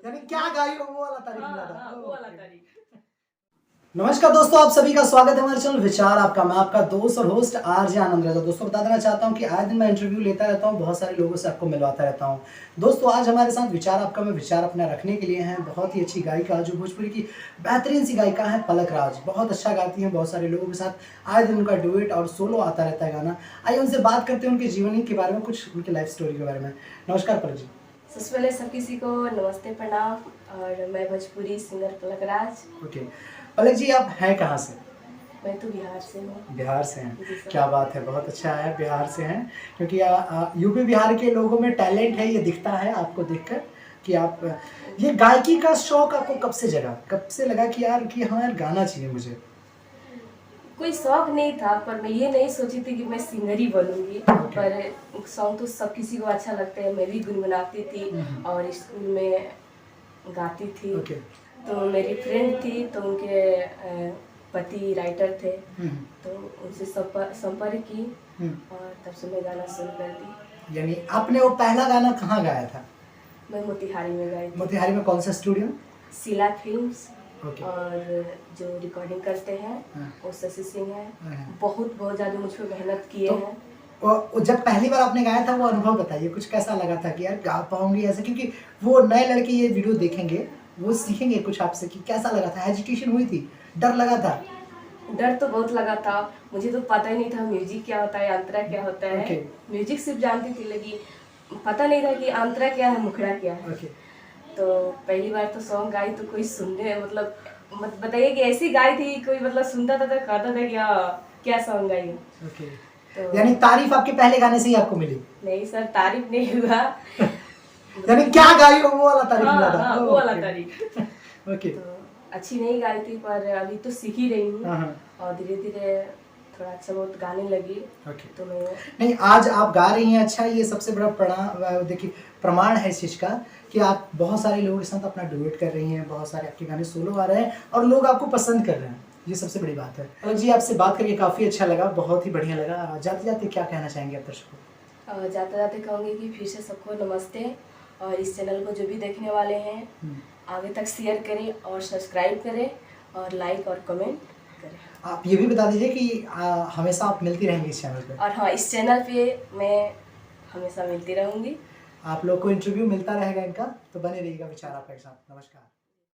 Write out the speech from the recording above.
यानी क्या गाई हो वो वाला तारीफ मिला था। वो वाला तारीफ। नमस्कार दोस्तों, आप सभी का स्वागत है हमारे चैनल विचार आपका। मैं आपका दोस्त और होस्ट आरजे आनंद रजा। दोस्तों बता देना चाहता हूं कि आए दिन मैं इंटरव्यू लेता रहता हूं, बहुत सारे लोगों से आपको मिलवाता रहता हूं। दोस्तों आज हमारे साथ विचार आपका में विचार अपना रखने के लिए हैं बहुत ही अच्छी गायिका जो भोजपुरी की बेहतरीन सी गायिका है पलक राज। बहुत अच्छा गाती हैं, बहुत सारे लोगों के साथ आए दिन उनका डुएट और सोलो आता रहता है गाना। आइए उनसे बात करते हैं उनके जीवनी के बारे में, कुछ उनकी लाइफ स्टोरी के बारे में। नमस्कार पलक जी। सबसे पहले सब किसी को नमस्ते प्रणाम। और मैं भोजपुरी सिंगर पलक राज। ओके पलक जी, आप हैं कहाँ से? मैं तो बिहार से हूँ। बिहार से हैं, जी सर। क्या बात है, बहुत अच्छा है बिहार से हैं। क्योंकि यूपी बिहार के लोगों में टैलेंट है, ये दिखता है आपको देखकर कि आप ये गायकी का शौक आपको कब से जगा, कब से लगा कि यार हाँ यार गाना चाहिए मुझे? कोई शौक नहीं था, पर मैं ये नहीं सोची थी कि मैं सिंगर ही बनूंगी। पर सॉन्ग तो सब किसी को अच्छा लगता है, मैं भी गुनगुनाती थी और स्कूल में गाती थी। तो मेरी फ्रेंड थी, तो उनके पति राइटर थे, तो उनसे संपर्क की और तब से मैं गाना शुरू कर दी। यानी आपने वो पहला गाना कहाँ गाया था? मैं मोतिहारी में गाई थी। मोतिहारी में कौन सा स्टूडियो? शीला फिल्म्स। और जो रिकॉर्डिंग करते हैं वो शशि सिंह है। बहुत ज़्यादा मुझ पर मेहनत किए हैं। तो जब पहली बार आपने गाया था वो अनुभव बताइए, कुछ कैसा लगा था कि यार गा पाऊंगी ऐसे? क्योंकि वो नए लड़के ये वीडियो देखेंगे, वो सीखेंगे कुछ आपसे कि कैसा लगा था। हेजिटेशन हुई थी, डर लगा था? डर तो बहुत लगा था, मुझे तो पता ही नहीं था म्यूजिक क्या होता है, अंतरा क्या होता है। म्यूजिक सिर्फ जानती थी, लेकिन पता नहीं था कि अंतरा क्या है, मुखड़ा क्या है। तो पहली बार तो सॉन्ग गाई तो कोई सुनने मतलब बताइए कि ऐसी गाई थी, कोई मतलब सुनता था तो कहता था कि क्या सॉन्ग गाई है। तो यानी तारीफ आपके पहले गाने से ही आपको मिली? नहीं सर, तारीफ नहीं हुआ। यानी क्या गाई हो वो वाला तारीफ मिला था? वो वाला तारीफ। ओके। तो अच्छी नहीं गाई थी, पर अभी तो सीख ही रही हूँ और धीरे धीरे थोड़ा अच्छा बहुत गाने लगी। तो मैं नहीं, आज आप गा रही हैं अच्छा, ये सबसे बड़ा देखिए प्रमाण है इस चीज़ का कि आप बहुत सारे लोगों के साथ अपना डुएट कर रही हैं, बहुत सारे आपके गाने सोलो आ रहे हैं और लोग आपको पसंद कर रहे हैं, ये सबसे बड़ी बात है। और जी आपसे बात करके काफ़ी अच्छा लगा, बहुत ही बढ़िया लगा। जाते जाते क्या कहना चाहेंगे आप दर्शकों को? जाते जाते कहूँगी कि फिर से सबको नमस्ते, और इस चैनल को जो भी देखने वाले हैं आगे तक शेयर करें और सब्सक्राइब करें और लाइक और कमेंट करें। आप ये भी बता दीजिए कि हमेशा आप मिलती रहेंगी इस चैनल पे? और हाँ, इस चैनल पे मैं हमेशा मिलती रहूँगी। आप लोग को इंटरव्यू मिलता रहेगा इनका, तो बने रहिएगा विचार आपके साथ। नमस्कार।